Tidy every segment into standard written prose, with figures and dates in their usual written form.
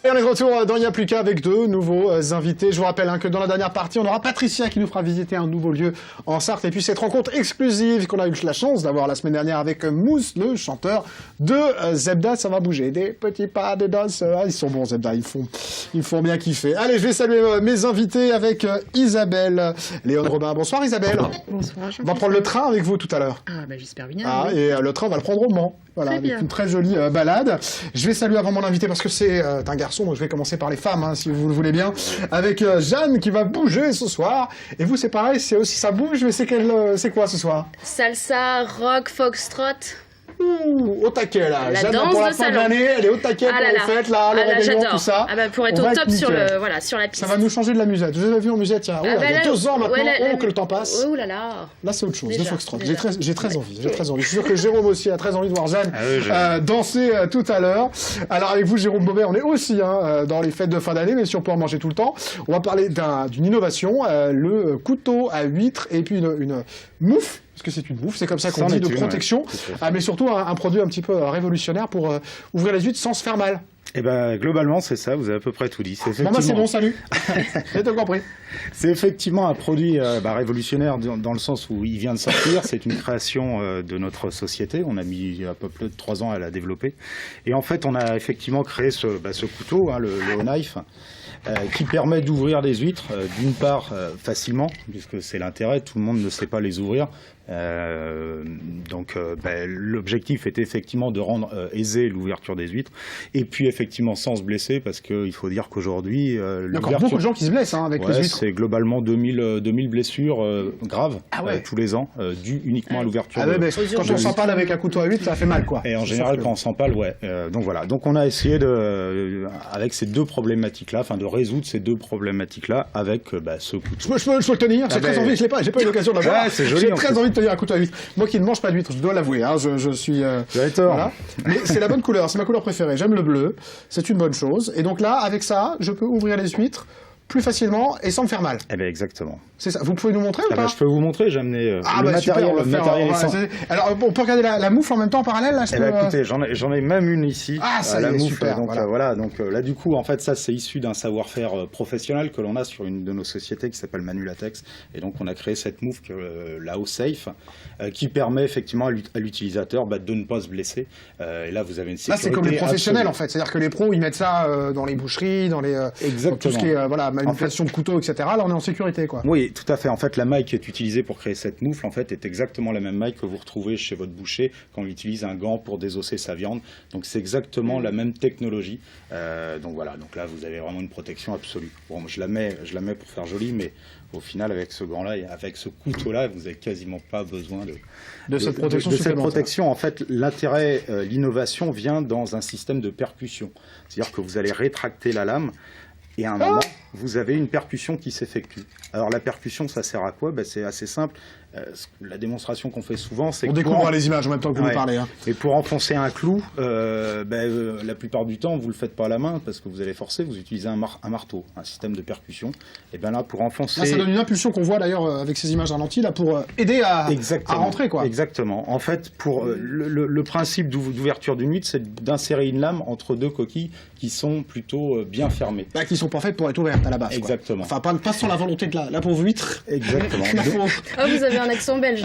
Et on est de retour dans Il n'y a plus qu'à avec deux nouveaux invités. Je vous rappelle que dans la dernière partie, on aura Patricia qui nous fera visiter un nouveau lieu en Sarthe. Et puis cette rencontre exclusive qu'on a eu la chance d'avoir la semaine dernière avec Mousse, le chanteur de Zebda. Ça va bouger. Des petits pas, des danses. Ils sont bons, Zebda. Ils font bien kiffer. Allez, je vais saluer mes invités avec Isabelle Léon Robin. Bonsoir Isabelle. Bonsoir. On va prendre le train avec vous tout à l'heure. Ah, bah j'espère bien. Ah, oui. et le train, on va le prendre au Mans. Voilà, avec une très jolie balade. Je vais saluer avant mon invité parce que c'est un garçon, donc je vais commencer par les femmes, si vous le voulez bien. Avec Jeanne qui va bouger ce soir. Et vous, c'est pareil, c'est aussi ça bouge, mais c'est quoi ce soir? Salsa, rock, foxtrot. Ouh, au taquet là. La Jeanne, danse pour la de fin de salon. l'année, elle est au taquet pour les fêtes, là, le réveillon, j'adore. tout ça. Ah bah pour être On au va top sur nickel. sur la piste. Ça va nous changer de la musette. Vous avez vu en musette, il y a, il y a 2 ans maintenant, que le temps passe. Oh là là. Là, c'est autre chose, Déjà, le foxtrot. déjà. J'ai très envie. Je suis sûr que Jérôme aussi a très envie de voir Jeanne danser tout à l'heure. Alors, avec vous, Jérôme Bobet, on est aussi dans les fêtes de fin d'année, même si on peut en manger tout le temps. On va parler d'une innovation, le couteau à huîtres et puis une mouffe. Parce que c'est une mouffe, c'est comme ça qu'on dit, de protection. Mais surtout, un produit un petit peu révolutionnaire pour ouvrir les huîtres sans se faire mal. Eh ben, globalement, c'est ça, vous avez à peu près tout dit. Bon, bah, c'est bon, salut. J'ai tout compris. C'est effectivement un produit révolutionnaire dans le sens où il vient de sortir. C'est une création de notre société. On a mis à peu près 3 ans à la développer. Et en fait, on a effectivement créé ce couteau, le O-Knife, qui permet d'ouvrir des huîtres, d'une part facilement, puisque c'est l'intérêt, tout le monde ne sait pas les ouvrir. Donc l'objectif est effectivement de rendre aisée l'ouverture des huîtres, et puis effectivement sans se blesser, parce qu'il faut dire qu'aujourd'hui... il y a encore beaucoup de gens qui se blessent avec les huîtres. C'est globalement 2000 blessures graves tous les ans, dues uniquement à l'ouverture. Mais quand on s'empale avec un couteau à huîtres, ça fait mal, quoi. Et en général, quand on s'empale, donc voilà. Donc on a essayé avec ces deux problématiques-là, de résoudre ces deux problématiques-là avec ce couteau. Je peux le tenir, j'ai très envie, j'ai pas eu l'occasion de l'avoir. J'ai très envie de tenir un couteau à huître. Moi qui ne mange pas d'huître, je dois l'avouer, je suis... Vous avez tort. Voilà. Mais c'est la bonne couleur, c'est ma couleur préférée, j'aime le bleu, c'est une bonne chose. Et donc là, avec ça, je peux ouvrir les huîtres plus facilement et sans me faire mal. Eh bien, exactement. C'est ça. Vous pouvez nous montrer ou pas? Je peux vous montrer, j'ai amené le matériel. Super, le matériel Alors, on peut regarder la mouffe en même temps en parallèle là, écoutez, j'en ai même une ici. Ah, ça la y est, mouffe, super. Donc voilà. Donc là, du coup, en fait, ça, c'est issu d'un savoir-faire professionnel que l'on a sur une de nos sociétés qui s'appelle Manulatex. Et donc, on a créé cette mouffe, la O-Safe, qui permet effectivement à l'utilisateur de ne pas se blesser. Et là, vous avez une sécurité. Là, c'est comme les professionnels, absolue. en fait. C'est-à-dire que les pros, ils mettent ça dans les boucheries, dans tout ce qui est manipulation de couteaux, etc. Là, on est en sécurité, quoi. Oui, tout à fait. En fait, la maille qui est utilisée pour créer cette moufle, en fait, est exactement la même maille que vous retrouvez chez votre boucher quand on utilise un gant pour désosser sa viande. Donc, c'est exactement la même technologie. Donc voilà. Donc là, vous avez vraiment une protection absolue. Bon, je la mets pour faire joli, mais au final, avec ce gant-là et avec ce couteau-là, vous n'avez quasiment pas besoin de cette protection. De cette protection, en fait, l'intérêt, l'innovation vient dans un système de percussion. C'est-à-dire que vous allez rétracter la lame. Et à un moment, vous avez une percussion qui s'effectue. Alors la percussion, ça sert à quoi? C'est assez simple. La démonstration qu'on fait souvent, c'est on découvre les images en même temps que vous nous parlez. Et pour enfoncer un clou, la plupart du temps, vous le faites pas à la main parce que vous allez forcer. Vous utilisez un marteau, un système de percussion. Et bien là, pour enfoncer... Là, ça donne une impulsion qu'on voit d'ailleurs avec ces images ralenties là pour aider à rentrer, quoi. Exactement. En fait, pour le principe d'ouverture d'une huître, c'est d'insérer une lame entre deux coquilles qui sont plutôt bien fermées. Qui sont pas faites pour être ouvertes à la base. Exactement. Enfin, pas sans la volonté de la pauvre huître. Exactement. Oh, vous avez un accent belge.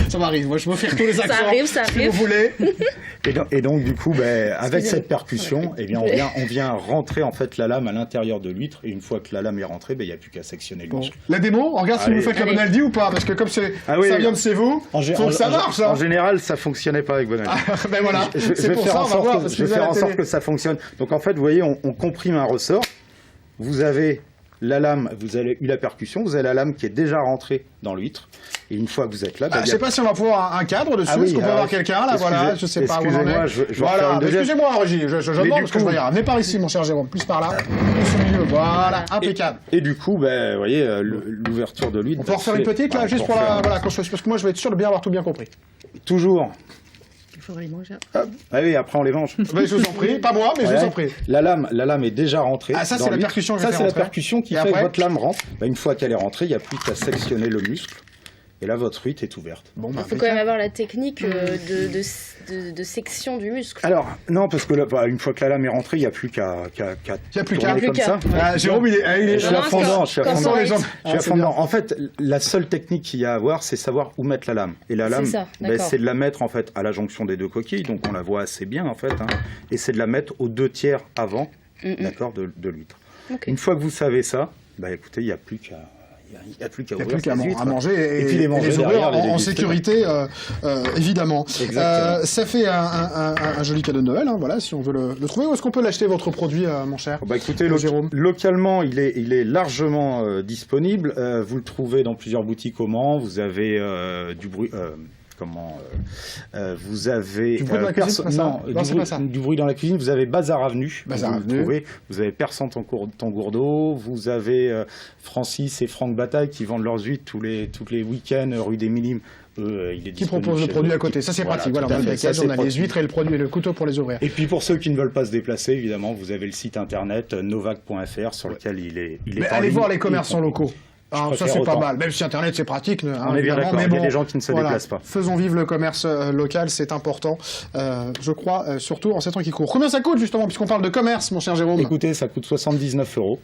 Ça m'arrive. Moi, je me fais tous les accents. Ça arrive. Si vous voulez. Et donc, du coup, avec cette percussion, on vient rentrer en fait la lame à l'intérieur de l'huître. Et une fois que la lame est rentrée, il n'y a plus qu'à sectionner le muscle. La démo, on regarde si vous faites le Bonaldi ou pas, parce que comme ça vient de chez vous, faut que ça marche. En général, ça fonctionnait pas avec Bonaldi. Ben voilà. Je vais faire en sorte que ça fonctionne. Donc en fait, vous voyez, on comprime un ressort. Vous avez la lame, vous avez eu la percussion, vous avez la lame qui est déjà rentrée dans l'huître. Et une fois que vous êtes là... je ne sais pas si on va pouvoir un cadre dessus, est-ce qu'on peut avoir quelqu'un là, voilà, je ne sais pas où on en est. Excusez-moi, Régie, je demande parce que je veux dire, venez par ici, mon cher Jérôme, plus par là, plus au milieu, voilà, impeccable. Et du coup, vous voyez, l'ouverture de l'huître... On peut en faire une petite là, juste pour la... Voilà, parce que moi je vais être sûr de bien avoir tout bien compris. Toujours. Il faudrait les manger. Ah oui, après on les mange. Je vous en prie, pas moi, mais je vous en prie. La lame est déjà rentrée. Ah, ça c'est la percussion. Ça c'est la percussion qui fait que votre lame rentre. Une fois qu'elle est rentrée, il n'y a plus qu'à sectionner le muscle. Et là, votre huit est ouverte. Bon, Il faut quand même avoir la technique de section du muscle. Alors, non, parce que là, une fois que la lame est rentrée, il n'y a plus qu'à tourner comme ça. Jérôme, il est Je suis à fond dedans, je suis à fond dedans. Ah, c'est bien. En fait, la seule technique qu'il y a à avoir, c'est savoir où mettre la lame. Et la lame, c'est de la mettre en fait à la jonction des deux coquilles, donc on la voit assez bien en fait, hein, et c'est de la mettre aux 2/3 avant, d'accord, de l'huître. Okay. Une fois que vous savez ça, écoutez, il n'y a plus qu'à à manger et puis les manger ouvrir derrière, en sécurité, évidemment. Ça fait un joli cadeau de Noël, hein, voilà, si on veut le trouver. Où est-ce qu'on peut l'acheter, votre produit, mon cher écoutez, Jérôme, localement, il est largement disponible. Vous le trouvez dans plusieurs boutiques au Mans. Vous avez du bruit... vous avez du bruit dans la cuisine, du bruit dans la cuisine. Vous avez Bazar Avenue. Vous avez Persan Tangourdeau. Vous avez Francis et Franck Bataille qui vendent leurs huîtres tous les week-ends rue des Minimes. Qui propose le produit à côté. Ça, c'est pratique. Voilà, on a le package, on a les huîtres et le couteau pour les ouvrir. Et puis pour ceux qui ne veulent pas se déplacer, évidemment, vous avez le site internet novak.fr sur lequel il est. Mais allez voir les commerçants locaux. Alors, ça, c'est pas mal. Même si Internet, c'est pratique. On est bien d'accord, mais il y a des gens qui ne se déplacent pas. Faisons vivre le commerce local, c'est important. Je crois, surtout en ces temps qui courent. Combien ça coûte, justement, puisqu'on parle de commerce, mon cher Jérôme ? Écoutez, ça coûte 79 €.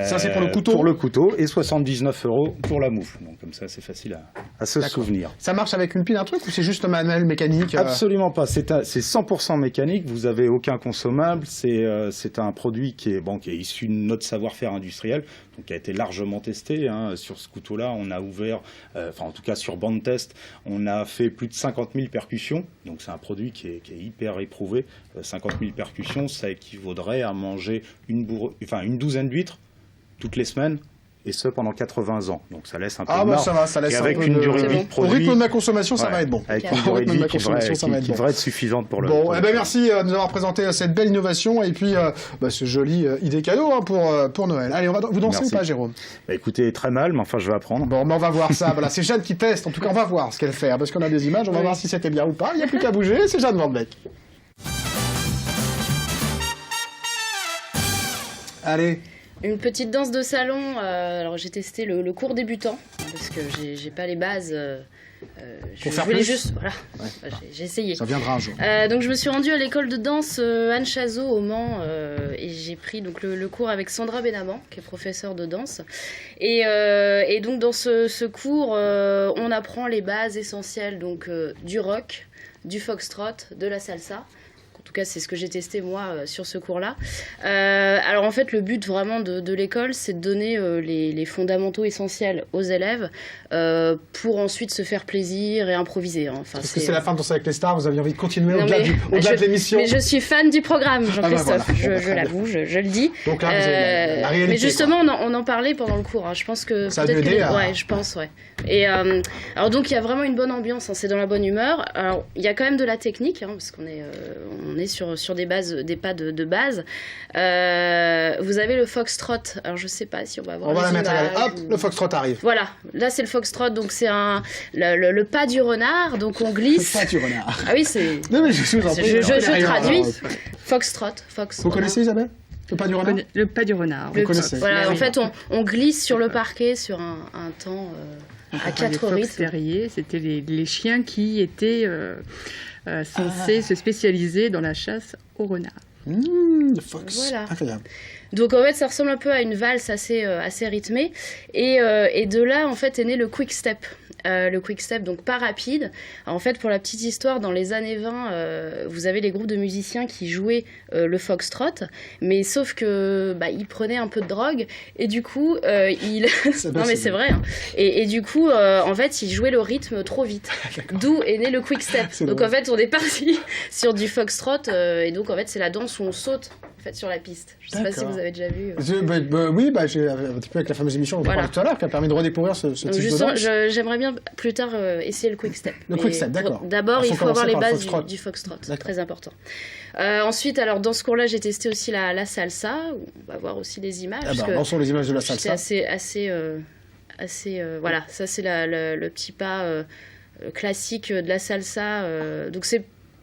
Ça, c'est pour le couteau ? Pour le couteau, et 79 € pour la moufle. Donc, comme ça, c'est facile à se souvenir. Ça marche avec une pile, un truc, ou c'est juste manuel, mécanique Absolument pas. C'est 100% mécanique. Vous avez aucun consommable. C'est un produit qui est issu de notre savoir-faire industriel, donc qui a été largement testé. Hein. Sur ce couteau-là, on a ouvert, en tout cas sur bande test, on a fait plus de 50 000 percussions. Donc, c'est un produit qui est hyper éprouvé. 50 000 percussions, ça équivaudrait à manger une douzaine d'huîtres toutes les semaines, et ce pendant 80 ans. Donc ça laisse un peu de marge. Ça va, ça laisse et avec un peu une durée de vie de produit. Au rythme de ma consommation, ça va être bon. Avec une durée de vie qui devrait être suffisante pour le. Bon, merci de nous avoir présenté cette belle innovation et puis ce joli idée cadeau, hein, pour Noël. Allez, vous dansez ou pas, Jérôme ? Écoutez, très mal, mais enfin je vais apprendre. Bon, on va voir ça. Voilà, c'est Jeanne qui teste. En tout cas, on va voir ce qu'elle fait, hein, parce qu'on a des images. On va voir si c'était bien ou pas. Il n'y a plus qu'à bouger. C'est Jeanne Van Beek. Allez. Une petite danse de salon. Alors j'ai testé le cours débutant parce que j'ai pas les bases. Je voulais juste, voilà, j'ai essayé. Ça viendra un jour. Donc je me suis rendue à l'école de danse Anne Chazot au Mans et j'ai pris donc le cours avec Sandra Benaban, qui est professeure de danse. Et donc dans ce cours, on apprend les bases essentielles donc du rock, du foxtrot, de la salsa. En tout cas, c'est ce que j'ai testé moi sur ce cours-là. Alors en fait, le but vraiment de l'école, c'est de donner les fondamentaux essentiels aux élèves pour ensuite se faire plaisir et improviser. Hein. Enfin, parce que c'est la fin de Danser avec les stars, vous aviez envie de continuer au-delà de l'émission. Mais je suis fan du programme, Jean-Christophe, je l'avoue, je le dis. Donc là, vous avez la réalité. Mais justement, on en parlait pendant le cours. Hein. Je pense que ça a dû aider. Ouais, je pense, ouais. Et alors donc, il y a vraiment une bonne ambiance, hein, c'est dans la bonne humeur. Alors, il y a quand même de la technique, hein, parce qu'on est sur des bases, des pas de base. Vous avez le foxtrot. Alors, je sais pas si on va voir. On va la mettre. Hop, le foxtrot arrive. Voilà, là c'est le foxtrot, donc c'est le pas du renard, donc on glisse. Le pas du renard. Ah oui, c'est. Non mais je traduis. Foxtrot. Vous connaissez, Isabelle ? Le pas du renard ? Le pas du renard. Vous connaissez. Voilà, en fait, on glisse sur le parquet sur un temps à 4 rythmes. C'était les chiens qui étaient censés se spécialiser dans la chasse au renard. Le fox. Voilà. Incroyable. Donc en fait, ça ressemble un peu à une valse assez rythmée. Et de là, en fait, est né le quick step. Le quick step, donc pas rapide. Alors, en fait, pour la petite histoire, dans les années 20, vous avez les groupes de musiciens qui jouaient le foxtrot, mais sauf que ils prenaient un peu de drogue et du coup, non mais c'est vrai. Hein. Et du coup, en fait, ils jouaient le rythme trop vite. D'où est né le quick step. Donc en fait, on est parti sur du foxtrot et donc en fait, c'est la danse où on saute. En fait, sur la piste. Je ne sais pas si vous avez déjà vu. Oui, j'ai un petit peu avec la fameuse émission dont on parlait tout à l'heure, qui a permis de redécouvrir ce type de danse. J'aimerais bien plus tard essayer le quick step. Le quick step, d'accord. D'abord, il faut avoir les bases du foxtrot, très important. Ensuite, alors dans ce cours-là, j'ai testé aussi la salsa. On va voir aussi des images. Lançons les images de la salsa. C'est assez voilà, ça c'est le petit pas classique de la salsa. Donc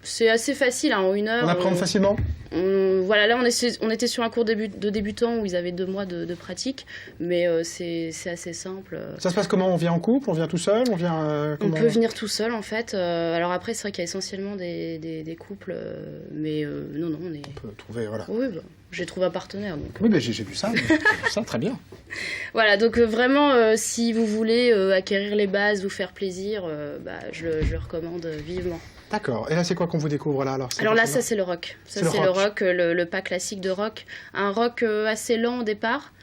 c'est assez facile, hein, en 1 heure. On apprend facilement ? Voilà, là on était sur un cours de débutant où ils avaient 2 mois de pratique, mais c'est assez simple. Ça se passe comment? On vient en couple? On vient tout seul? On vient On peut venir tout seul en fait. Alors après c'est vrai qu'il y a essentiellement des couples, mais non, on est... On peut trouver, voilà. Oui, bah, j'ai trouvé un partenaire. Donc, Oui, mais j'ai vu ça, très bien. Voilà, donc vraiment, si vous voulez acquérir les bases, vous faire plaisir, je le recommande vivement. D'accord. Et là, c'est quoi qu'on vous découvre là alors? Alors là, ça c'est le rock. Ça c'est le rock, le pas classique de rock. Un rock assez lent au départ.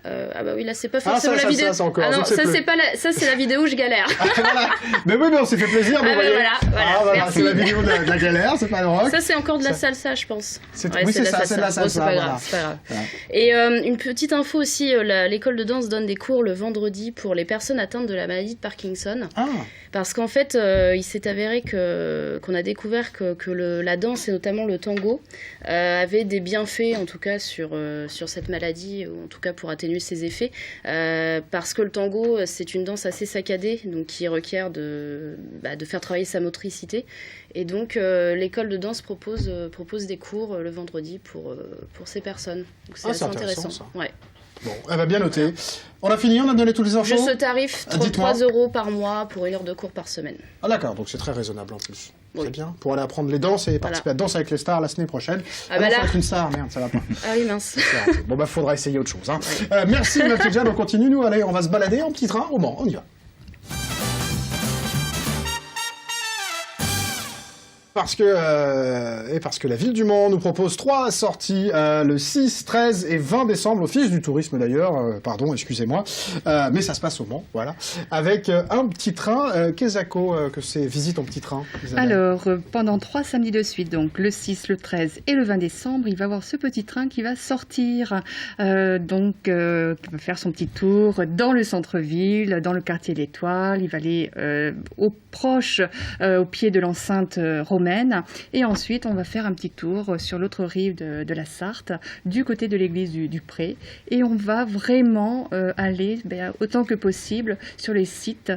Ah bah oui, là c'est pas forcément la vidéo. Ça, encore, ah non, ça c'est pas ça c'est la vidéo où je galère. Voilà. Mais oui, mais on s'est fait plaisir, vous voyez. Voilà, c'est la vidéo de la galère, c'est pas le rock. Ça c'est encore de la salsa, je pense. Oui, c'est ça, c'est de la salsa. C'est pas grave, c'est pas grave. Voilà. Et une petite info aussi, l'école de danse donne des cours le vendredi pour les personnes atteintes de la maladie de Parkinson. Ah. Parce qu'en fait, il s'est avéré qu'on a découvert que la danse, et notamment le tango, avait des bienfaits, en tout cas, sur cette maladie, ou en tout cas pour atténuer ses effets. Parce que le tango, c'est une danse assez saccadée, donc qui requiert de faire travailler sa motricité. Et donc, l'école de danse propose des cours le vendredi pour ces personnes. Donc, c'est assez intéressant. Ça. Ouais. Bon, elle va bien noter. On a fini, on a donné tous les infos. Juste ce tarif, 33 € par mois pour 1 heure de cours par semaine. Ah d'accord, donc c'est très raisonnable en plus. Oui. C'est bien, pour aller apprendre les danses et participer à Danse avec les stars la semaine prochaine. Ah bah là... faut être une star, merde, ça va pas. Ah oui, mince. Bon bah faudra essayer autre chose. Hein. Ouais. Merci Mathilda, on continue, nous, allez, on va se balader en petit train au Mans, on y va. Parce que la ville du Mans nous propose 3 sorties le 6, 13 et 20 décembre, Office du tourisme d'ailleurs, pardon, excusez-moi, mais ça se passe au Mans, voilà, avec un petit train. Kezako, que c'est visite en petit train, Isabelle. Alors, pendant 3 samedis de suite, donc le 6, le 13 et le 20 décembre, il va y avoir ce petit train qui va sortir, qui va faire son petit tour dans le centre-ville, dans le quartier d'Étoile. Il va aller au pied de l'enceinte romaine. Et ensuite, on va faire un petit tour sur l'autre rive de la Sarthe, du côté de l'église du Pré. Et on va vraiment aller autant que possible sur les sites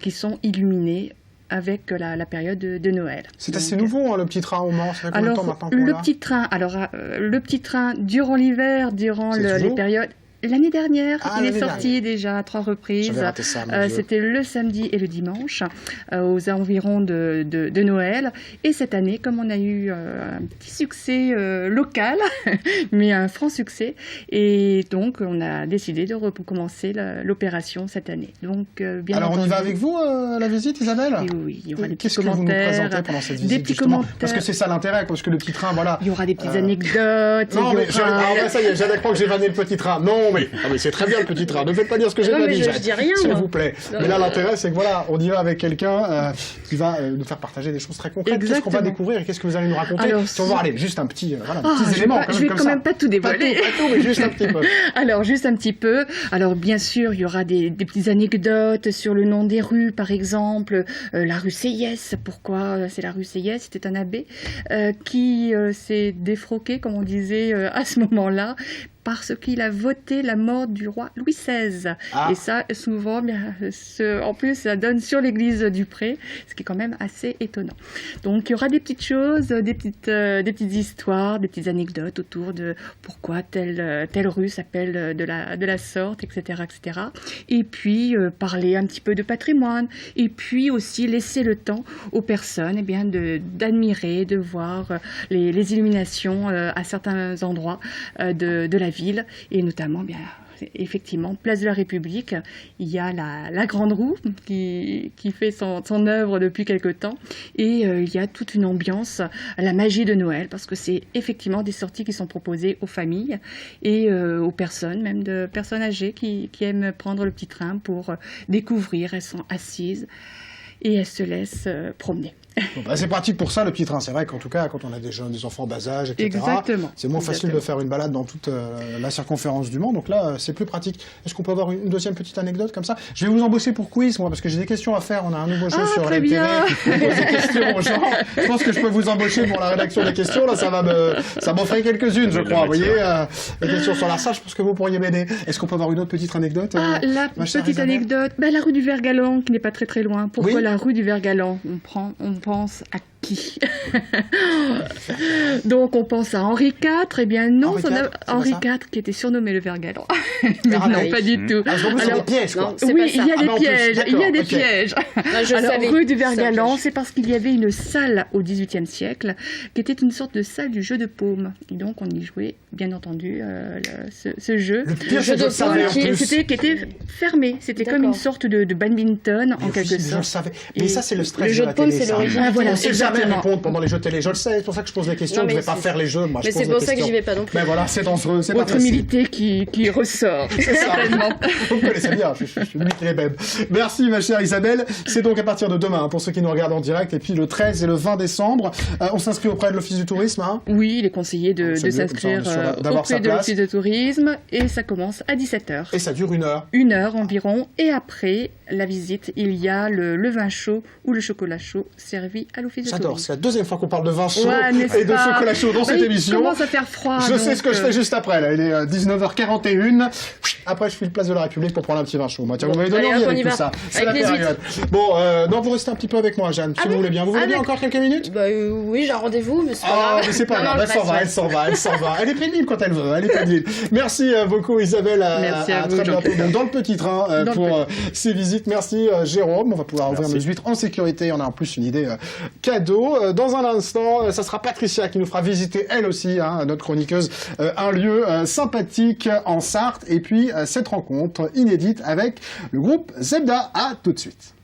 qui sont illuminés avec la période de Noël. C'est assez nouveau, hein, le petit train au Mans. Ça fait combien de temps maintenant le petit train, durant l'hiver, durant les périodes... L'année dernière, il est sorti déjà à 3 reprises. J'avais raté ça, c'était le samedi et le dimanche, aux environs de Noël. Et cette année, comme on a eu un petit succès local, mais un franc succès, et donc on a décidé de recommencer l'opération cette année. Donc, bien alors entendu, on y va avec vous à la visite, Isabelle? Oui, il y aura des petits Qu'est-ce que vous nous présentez pendant cette visite, des petits justement commentaires. Parce que c'est ça l'intérêt, parce que le petit train, voilà. Il y aura des petites anecdotes. Non, mais ça y est, j'allais croire que j'ai vanné le petit train. Non, mais c'est très bien le petit train. Ne faites pas dire ce que j'ai pas dit. Je dis rien, s'il vous plaît. Non, mais là, l'intérêt, c'est que voilà, on y va avec quelqu'un qui va nous faire partager des choses très concrètes. Exactement. Qu'est-ce qu'on va découvrir et qu'est-ce que vous allez nous raconter? Alors, si on va aller juste un petit, petits éléments. Je vais quand même pas tout dévoiler. Pas tout, mais juste un petit peu. Alors, juste un petit peu. Alors, bien sûr, il y aura des petites anecdotes sur le nom des rues, par exemple. La rue Seyès. Pourquoi c'est la rue Seyès? C'était un abbé qui s'est défroqué, comme on disait à ce moment-là, parce qu'il a voté la mort du roi Louis XVI. Ah. Et ça, souvent, en plus, ça donne sur l'église du Pré, ce qui est quand même assez étonnant. Donc, il y aura des petites choses, des petites histoires, des petites anecdotes autour de pourquoi telle rue s'appelle de la sorte, etc., etc. Et puis, parler un petit peu de patrimoine. Et puis aussi, laisser le temps aux personnes d'admirer, de voir les illuminations à certains endroits de la ville, et notamment effectivement place de la République, il y a la grande roue qui fait son œuvre depuis quelque temps, et il y a toute une ambiance à la magie de Noël, parce que c'est effectivement des sorties qui sont proposées aux familles et aux personnes, même de personnes âgées qui aiment prendre le petit train pour découvrir. Elles sont assises et elles se laissent promener. Bon, c'est pratique pour ça, le petit train. C'est vrai qu'en tout cas, quand on a des jeunes, des enfants bas âge, etc., c'est moins facile de faire une balade dans toute la circonférence du Mans. Donc là, c'est plus pratique. Est-ce qu'on peut avoir une deuxième petite anecdote comme ça? Je vais vous embaucher pour quiz, moi, parce que j'ai des questions à faire. On a un nouveau jeu sur la télé. On pose des questions aux gens. Je pense que je peux vous embaucher pour la rédaction des questions. Là, ça m'en ferait quelques-unes, je crois. Vous voyez, les questions sur la salle, je pense que vous pourriez m'aider. Est-ce qu'on peut avoir une autre petite anecdote? La petite anecdote, la rue du Vert-Galant, qui n'est pas très très loin. Pourquoi la rue du Vert-Galant? On pense à qui? Donc on pense à Henri IV, eh bien non, Henri IV, c'est Henri pas ça IV qui était surnommé le ver galant. Mais Ah, non, oui. pas du tout. Ah, en plus, c'est Alors, des pièges, quoi. non, c'est oui, pas ça. il y a Ah, des bah, en plus, pièges, il y a d'accord, des ok. pièges. Je Alors, savais. rue du Ça, Vergalant, je- c'est parce qu'il y avait une salle au XVIIIe siècle qui était une sorte de salle du jeu de paume. Et donc, on y jouait, bien entendu, ce jeu. Le pire, jeu c'est que je de le savais en paume Et plus. qui était fermé. C'était comme D'accord. une sorte de badminton, en Mais quelque oui, je le sorte. savais. Mais Et ça, c'est le stress le de jeu la de paume, télé, c'est ça. l'origine. Ah, voilà, On sait jamais exactement. répondre pendant les jeux télé. Je le sais, c'est pour ça que je pose des questions. Non, Je mais vais pas c'est- faire les jeux. Moi, je Mais pose c'est des pour ça que questions. j'y vais pas non plus. Mais voilà, c'est dangereux, c'est pas Votre facile. humilité qui ressort. C'est ça. Certainement. Vous me connaissez bien, je suis limite les mêmes. Merci ma chère Isabelle. C'est donc à partir de demain, pour ceux qui nous regardent en direct, et puis le 13 et le 20 décembre. On s'inscrit auprès de l'Office du tourisme. Hein. Oui, il est conseillé de C'est mieux, s'inscrire comme ça, on est sûr d'avoir sa auprès de place. l'Office de tourisme et ça commence à 17h. Et ça dure 1 heure. 1 heure environ. Et après la visite, il y a le vin chaud ou le chocolat chaud servi à l'Office de J'adore, tourisme. c'est la deuxième fois qu'on parle de vin chaud Ouais, n'est-ce et de pas chocolat chaud dans Bah, cette il émission. commence à faire froid. Je sais donc, ce que je fais juste après, là. Il est 19h41. Après, je file place de la République pour prendre un petit vin chaud. Moi, tiens, vous m'avez donné Allez, envie hop, on avec y tout va. ça. C'est la Avec les période. Bon, non, vous restez un petit peu avec moi, Jeanne, si vous voulez bien. Vous voulez bien encore quelques minutes? Bah oui, j'ai un rendez-vous, mais c'est pas Ah, grave. mais c'est pas Non, grave, non, elle je s'en reste, va, je elle reste. s'en va, elle s'en va. Elle est pénible quand elle veut, elle est pénible. Merci beaucoup Isabelle, Merci à vous, très bientôt. Jean-Claude. Donc, dans le petit train Dans le pour ces visites. Merci Jérôme, on va pouvoir ouvrir Merci. nos huîtres en sécurité. On a en plus une idée cadeau. Dans un instant, ça sera Patricia qui nous fera visiter elle aussi, hein, notre chroniqueuse, un lieu sympathique en Sarthe. Et puis cette rencontre inédite avec le groupe Zebda. À tout de suite.